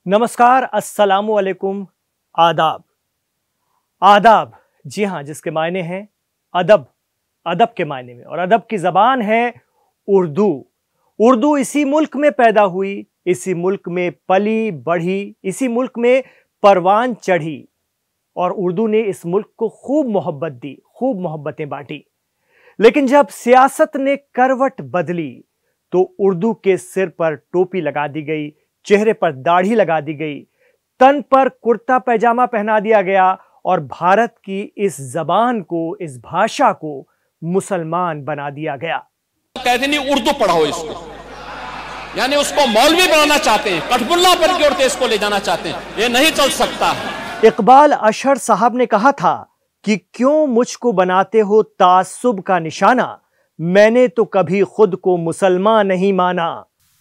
नमस्कार, अस्सलामु अलैकुम, आदाब। आदाब, जी हाँ, जिसके मायने हैं अदब, अदब के मायने में, और अदब की जबान है उर्दू। उर्दू इसी मुल्क में पैदा हुई, इसी मुल्क में पली बढ़ी, इसी मुल्क में परवान चढ़ी, और उर्दू ने इस मुल्क को खूब मोहब्बत दी, खूब मोहब्बतें बांटी। लेकिन जब सियासत ने करवट बदली तो उर्दू के सिर पर टोपी लगा दी गई, चेहरे पर दाढ़ी लगा दी गई, तन पर कुर्ता पैजामा पहना दिया गया और भारत की इस जबान को, इस भाषा को मुसलमान बना दिया गया। कहते नहीं उर्दू पढ़ाओ इसको, यानी उसको मौलवी बनाना चाहते हैं, कठपुल्ला पर की ओर इसको ले जाना चाहते हैं। ये नहीं चल सकता है। इकबाल अशहर साहब ने कहा था कि क्यों मुझको बनाते हो तासुब का निशाना, मैंने तो कभी खुद को मुसलमान नहीं माना।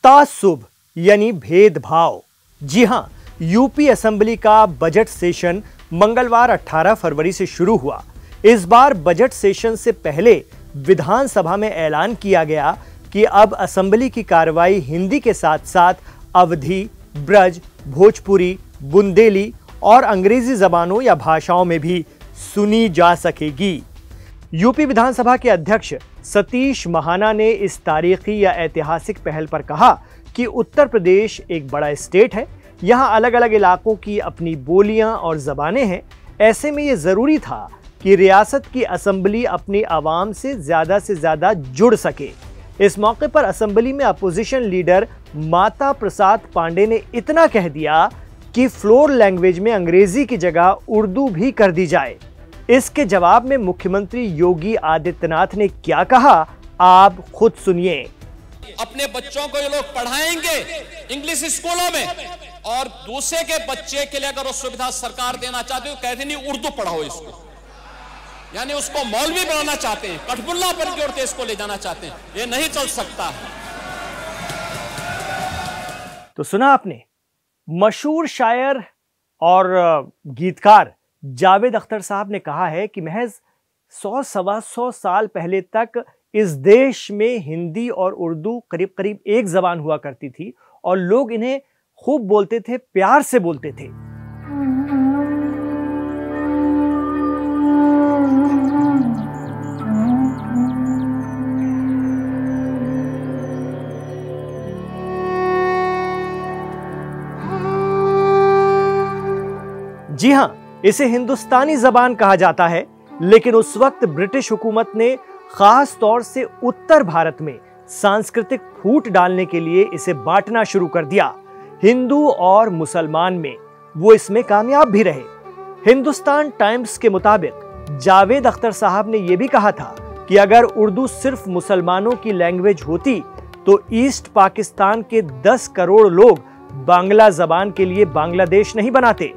तासुब यानी भेदभाव। जी हां, यूपी असेंबली का बजट सेशन मंगलवार 18 फरवरी से शुरू हुआ। इस बार बजट सेशन से पहले विधानसभा में ऐलान किया गया कि अब असेंबली की कार्रवाई हिंदी के साथ साथ अवधी, ब्रज, भोजपुरी, बुंदेली और अंग्रेजी जबानों या भाषाओं में भी सुनी जा सकेगी। यूपी विधानसभा के अध्यक्ष सतीश महाना ने इस तारीखी या ऐतिहासिक पहल पर कहा कि उत्तर प्रदेश एक बड़ा स्टेट है, यहाँ अलग अलग इलाकों की अपनी बोलियां और जबानें हैं। ऐसे में ये जरूरी था कि रियासत की असेंबली अपनी आवाम से ज्यादा जुड़ सके। इस मौके पर असेंबली में अपोजिशन लीडर माता प्रसाद पांडे ने इतना कह दिया कि फ्लोर लैंग्वेज में अंग्रेजी की जगह उर्दू भी कर दी जाए। इसके जवाब में मुख्यमंत्री योगी आदित्यनाथ ने क्या कहा, आप खुद सुनिए। अपने बच्चों को ये लोग पढ़ाएंगे इंग्लिश स्कूलों में, और दूसरे के बच्चे के लिए अगर वो सुविधा सरकार देना चाहती है, कहते नहीं उर्दू पढ़ाओ इसको, यानी उसको मौलवी बनाना चाहते हैं, कठपुल्ला पर की ओर इसको ले जाना चाहते हैं। ये नहीं चल सकता है। तो सुना आपने, मशहूर शायर और गीतकार जावेद अख्तर साहब ने कहा है कि महज 100-125 साल पहले तक इस देश में हिंदी और उर्दू करीब करीब एक जबान हुआ करती थी और लोग इन्हें खूब बोलते थे, प्यार से बोलते थे। जी हां, इसे हिंदुस्तानी जबान कहा जाता है, लेकिन उस वक्त ब्रिटिश हुकूमत ने खास तौर से उत्तर भारत में सांस्कृतिक फूट डालने के लिए इसे बांटना शुरू कर दिया। हिंदू और मुसलमान में वो इसमें कामयाब भी रहे। हिंदुस्तान टाइम्स के मुताबिक जावेद अख्तर साहब ने यह भी कहा था कि अगर उर्दू सिर्फ मुसलमानों की लैंग्वेज होती तो ईस्ट पाकिस्तान के 10 करोड़ लोग बांग्ला जबान के लिए बांग्लादेश नहीं बनाते।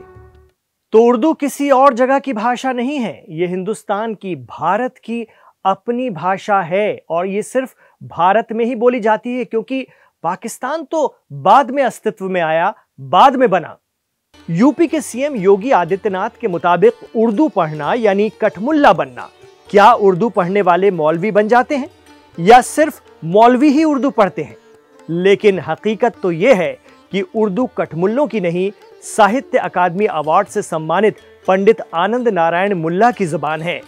तो उर्दू किसी और जगह की भाषा नहीं है, यह हिंदुस्तान की, भारत की अपनी भाषा है, और ये सिर्फ भारत में ही बोली जाती है, क्योंकि पाकिस्तान तो बाद में अस्तित्व में आया, बाद में बना। यूपी के सीएम योगी आदित्यनाथ के मुताबिक उर्दू पढ़ना यानी कठमुल्ला बनना। क्या उर्दू पढ़ने वाले मौलवी बन जाते हैं या सिर्फ मौलवी ही उर्दू पढ़ते हैं? लेकिन हकीकत तो यह है कि उर्दू कठमुल्लों की नहीं, साहित्य अकादमी अवार्ड से सम्मानित पंडित आनंद नारायण मुल्ला की जबान है।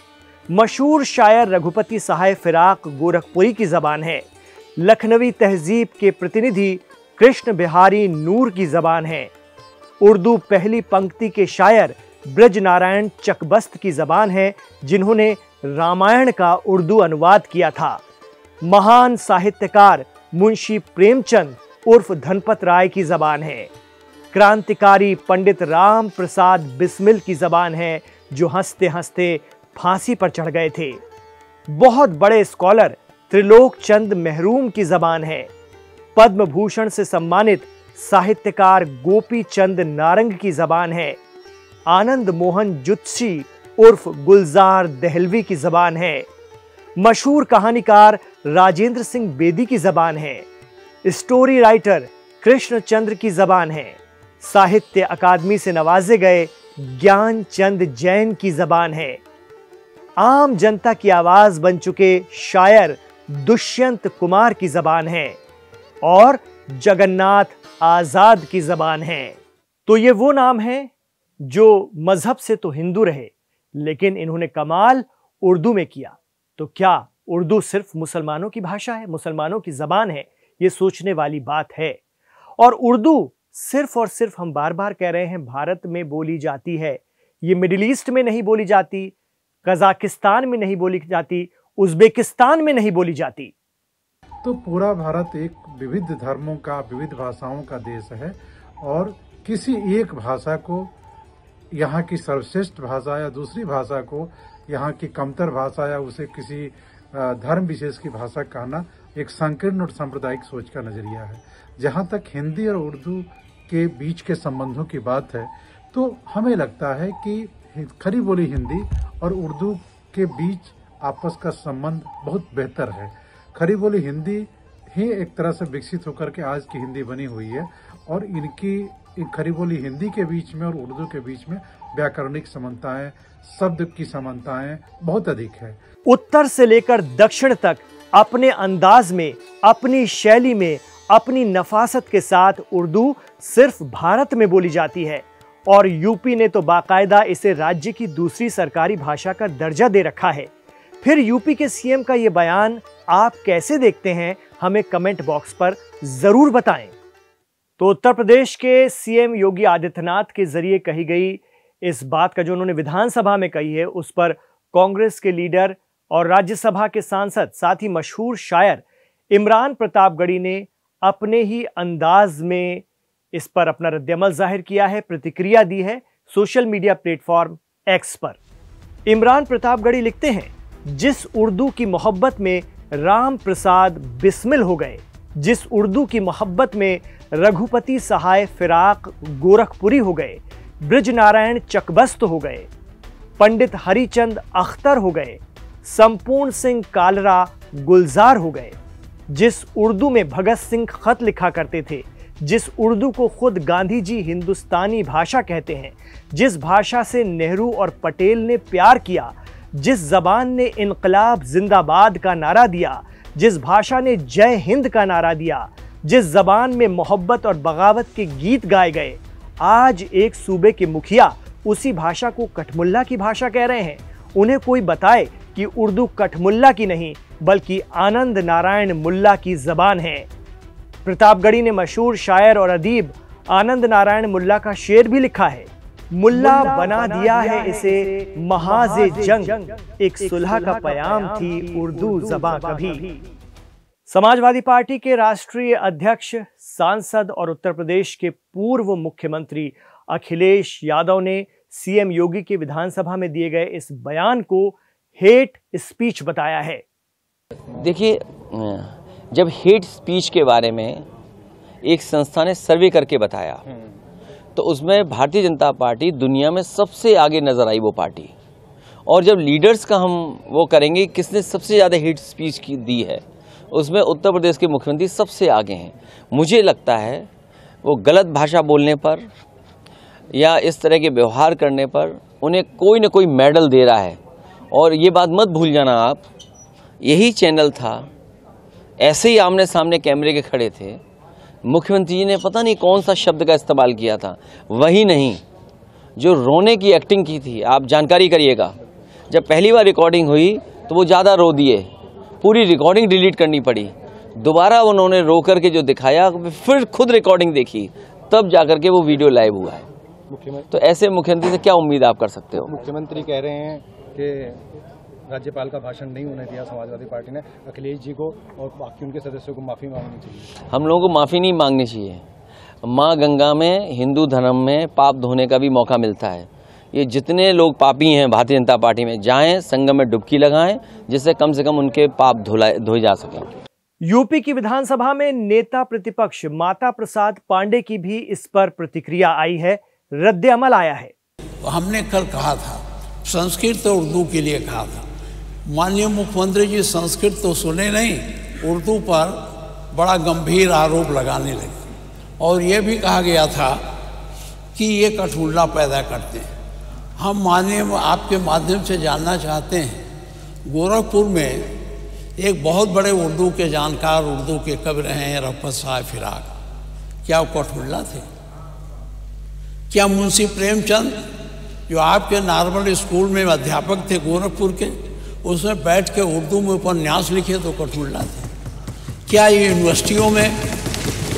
मशहूर शायर रघुपति सहाय फिराक गोरखपुरी की जबान है। लखनवी तहजीब के प्रतिनिधि कृष्ण बिहारी नूर की जबान है। उर्दू पहली पंक्ति के शायर ब्रज नारायण चकबस्त की जबान है, जिन्होंने रामायण का उर्दू अनुवाद किया था। महान साहित्यकार मुंशी प्रेमचंद उर्फ धनपत राय की जबान है। क्रांतिकारी पंडित राम प्रसाद बिस्मिल की जबान है, जो हंसते हंसते फांसी पर चढ़ गए थे। बहुत बड़े स्कॉलर त्रिलोक चंद महरूम की जबान है। पद्म भूषण से सम्मानित साहित्यकार गोपी चंद नारंग की जबान है। आनंद मोहन जुत्सी उर्फ गुलजार दहलवी की जबान है। मशहूर कहानीकार राजेंद्र सिंह बेदी की जबान है। स्टोरी राइटर कृष्णचंद्र की जबान है। साहित्य अकादमी से नवाजे गए ज्ञान चंद जैन की जबान है। आम जनता की आवाज बन चुके शायर दुष्यंत कुमार की जबान है और जगन्नाथ आजाद की जबान है। तो ये वो नाम हैं जो मजहब से तो हिंदू रहे, लेकिन इन्होंने कमाल उर्दू में किया। तो क्या उर्दू सिर्फ मुसलमानों की भाषा है, मुसलमानों की जबान है? ये सोचने वाली बात है। और उर्दू सिर्फ और सिर्फ, हम बार बार कह रहे हैं, भारत में बोली जाती है। ये मिडिल ईस्ट में नहीं बोली जाती, कजाकिस्तान में नहीं बोली जाती, उज्बेकिस्तान में नहीं बोली जाती। तो पूरा भारत एक विविध धर्मों का, विविध भाषाओं का देश है और किसी एक भाषा को यहाँ की सर्वश्रेष्ठ भाषा या दूसरी भाषा को यहाँ की कमतर भाषा या उसे किसी धर्म विशेष की भाषा कहना एक संकीर्ण और सांप्रदायिक सोच का नजरिया है। जहाँ तक हिंदी और उर्दू के बीच के संबंधों की बात है तो हमें लगता है कि खरी बोली हिंदी और उर्दू के बीच आपस का संबंध बहुत बेहतर है। खरी बोली हिंदी ही एक तरह से विकसित होकर के आज की हिंदी बनी हुई है और इनकी खरी बोली हिंदी के बीच में और उर्दू के बीच में व्याकरणिक समानताएं, शब्द की समानताएं बहुत अधिक है। उत्तर से लेकर दक्षिण तक अपने अंदाज में, अपनी शैली में, अपनी नफासत के साथ उर्दू सिर्फ भारत में बोली जाती है और यूपी ने तो बाकायदा इसे राज्य की दूसरी सरकारी भाषा का दर्जा दे रखा है। फिर यूपी के सीएम का ये बयान आप कैसे देखते हैं, हमें कमेंट बॉक्स पर जरूर बताएं। तो उत्तर प्रदेश के सीएम योगी आदित्यनाथ के जरिए कही गई इस बात का जो उन्होंने विधानसभा में कही है, उस पर कांग्रेस के लीडर और राज्यसभा के सांसद, साथ ही मशहूर शायर इमरान प्रतापगढ़ी ने अपने ही अंदाज में इस पर अपना रद्दअमल जाहिर किया है, प्रतिक्रिया दी है सोशल मीडिया प्लेटफॉर्म एक्स पर। इमरान प्रतापगढ़ी लिखते हैं, जिस उर्दू की मोहब्बत में राम प्रसाद बिस्मिल हो गए, जिस उर्दू की मोहब्बत में रघुपति सहाय फिराक गोरखपुरी हो गए, ब्रिज नारायण चकबस्त हो गए, पंडित हरिचंद अख्तर हो गए, संपूर्ण सिंह कालरा गुलजार हो गए, जिस उर्दू में भगत सिंह खत लिखा करते थे, जिस उर्दू को खुद गांधी जी हिंदुस्तानी भाषा कहते हैं, जिस भाषा से नेहरू और पटेल ने प्यार किया, जिस जबान ने इनकलाब जिंदाबाद का नारा दिया, जिस भाषा ने जय हिंद का नारा दिया, जिस जबान में मोहब्बत और बगावत के गीत गाए गए, आज एक सूबे के मुखिया उसी भाषा को कठमुल्ला की भाषा कह रहे हैं। उन्हें कोई बताए कि उर्दू कठमुल्ला की नहीं बल्कि आनंद नारायण मुल्ला की जबान है। प्रतापगढ़ी ने मशहूर शायर और अदीब आनंद नारायण मुल्ला का शेर भी लिखा है, मुल्ला बना दिया है इसे महाजे जंग, एक सुलह का पयाम थी उर्दू ज़बां कभी। समाजवादी पार्टी के राष्ट्रीय अध्यक्ष, सांसद और उत्तर प्रदेश के पूर्व मुख्यमंत्री अखिलेश यादव ने सीएम योगी के विधानसभा में दिए गए इस बयान को हेट स्पीच बताया है। देखिए, जब हेट स्पीच के बारे में एक संस्था ने सर्वे करके बताया तो उसमें भारतीय जनता पार्टी दुनिया में सबसे आगे नजर आई वो पार्टी। और जब लीडर्स का हम वो करेंगे किसने सबसे ज़्यादा हेट स्पीच की दी है, उसमें उत्तर प्रदेश के मुख्यमंत्री सबसे आगे हैं। मुझे लगता है वो गलत भाषा बोलने पर या इस तरह के व्यवहार करने पर उन्हें कोई न कोई मेडल दे रहा है। और ये बात मत भूल जाना आप, यही चैनल था, ऐसे ही आमने सामने कैमरे के खड़े थे, मुख्यमंत्री जी ने पता नहीं कौन सा शब्द का इस्तेमाल किया था, वही नहीं जो रोने की एक्टिंग की थी। आप जानकारी करिएगा, जब पहली बार रिकॉर्डिंग हुई तो वो ज़्यादा रो दिए, पूरी रिकॉर्डिंग डिलीट करनी पड़ी। दोबारा उन्होंने रो कर के जो दिखाया, फिर खुद रिकॉर्डिंग देखी, तब जाकर के वो वीडियो लाइव हुआ है। तो ऐसे मुख्यमंत्री से क्या उम्मीद आप कर सकते हो? मुख्यमंत्री कह रहे हैं कि राज्यपाल का भाषण नहीं होने दिया समाजवादी पार्टी ने, अखिलेश जी को और बाकी उनके सदस्यों को माफ़ी मांगनी चाहिए। हम लोगों को माफ़ी नहीं मांगनी चाहिए। माँ गंगा में, हिंदू धर्म में पाप धोने का भी मौका मिलता है। ये जितने लोग पापी हैं भारतीय जनता पार्टी में, जाएं संगम में डुबकी लगाएं, जिससे कम से कम उनके पाप धोए जा सकें। यूपी की विधानसभा में नेता प्रतिपक्ष माता प्रसाद पांडे की भी इस पर प्रतिक्रिया आई है, रद्द-ए-अमल आया है। हमने कल कहा था, संस्कृत और उर्दू के लिए कहा था, माननीय मुख्यमंत्री जी संस्कृत तो सुने नहीं, उर्दू पर बड़ा गंभीर आरोप लगाने लगे और ये भी कहा गया था कि ये कठमुल्ला पैदा करते हैं। हम माननीय आपके माध्यम से जानना चाहते हैं, गोरखपुर में एक बहुत बड़े उर्दू के जानकार, उर्दू के कवि रहे हैं रघुपति सहाय फिराक, क्या वो कठमुल्ला थे? क्या मुंशी प्रेमचंद जो आपके नॉर्मल स्कूल में अध्यापक थे गोरखपुर के, उसमें बैठ के उर्दू में उपन्यास लिखे तो कठमुल्ला थे? क्या ये यूनिवर्सिटियों में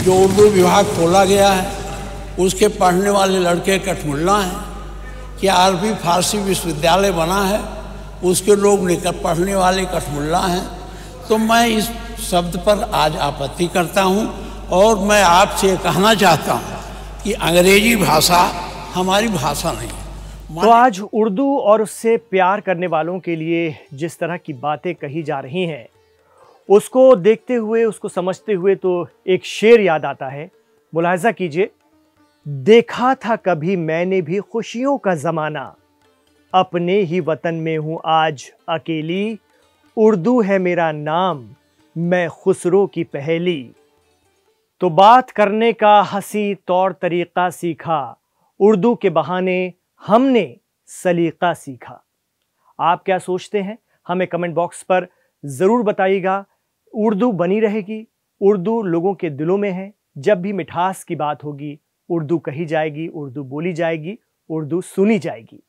जो उर्दू विभाग खोला गया है उसके पढ़ने वाले लड़के कठमुल्ला हैं? क्या अरबी फारसी विश्वविद्यालय बना है उसके लोग निकट पढ़ने वाले कठमुल्ला हैं? तो मैं इस शब्द पर आज आपत्ति करता हूं और मैं आपसे कहना चाहता हूं कि अंग्रेजी भाषा हमारी भाषा नहीं। तो आज उर्दू और उससे प्यार करने वालों के लिए जिस तरह की बातें कही जा रही हैं, उसको देखते हुए, उसको समझते हुए तो एक शेर याद आता है। मुलाहिजा कीजिए, देखा था कभी मैंने भी खुशियों का जमाना, अपने ही वतन में हूं आज अकेली, उर्दू है मेरा नाम, मैं खुसरो की पहेली। तो बात करने का हंसी तौर तरीका सीखा, उर्दू के बहाने हमने सलीका सीखा। आप क्या सोचते हैं? हमें कमेंट बॉक्स पर ज़रूर बताइएगा। उर्दू बनी रहेगी, उर्दू लोगों के दिलों में है। जब भी मिठास की बात होगी, उर्दू कही जाएगी, उर्दू बोली जाएगी, उर्दू सुनी जाएगी।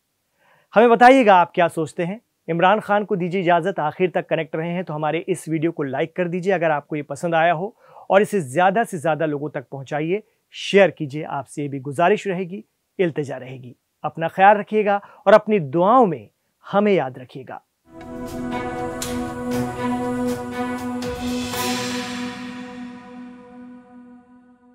हमें बताइएगा आप क्या सोचते हैं। इमरान खान को दीजिए इजाज़त। आखिर तक कनेक्ट रहे हैं तो हमारे इस वीडियो को लाइक कर दीजिए अगर आपको ये पसंद आया हो, और इसे ज़्यादा से ज़्यादा लोगों तक पहुँचाइए, शेयर कीजिए। आपसे ये भी गुजारिश रहेगी, इल्तिजा रहेगी। अपना ख्याल रखिएगा और अपनी दुआओं में हमें याद रखिएगा।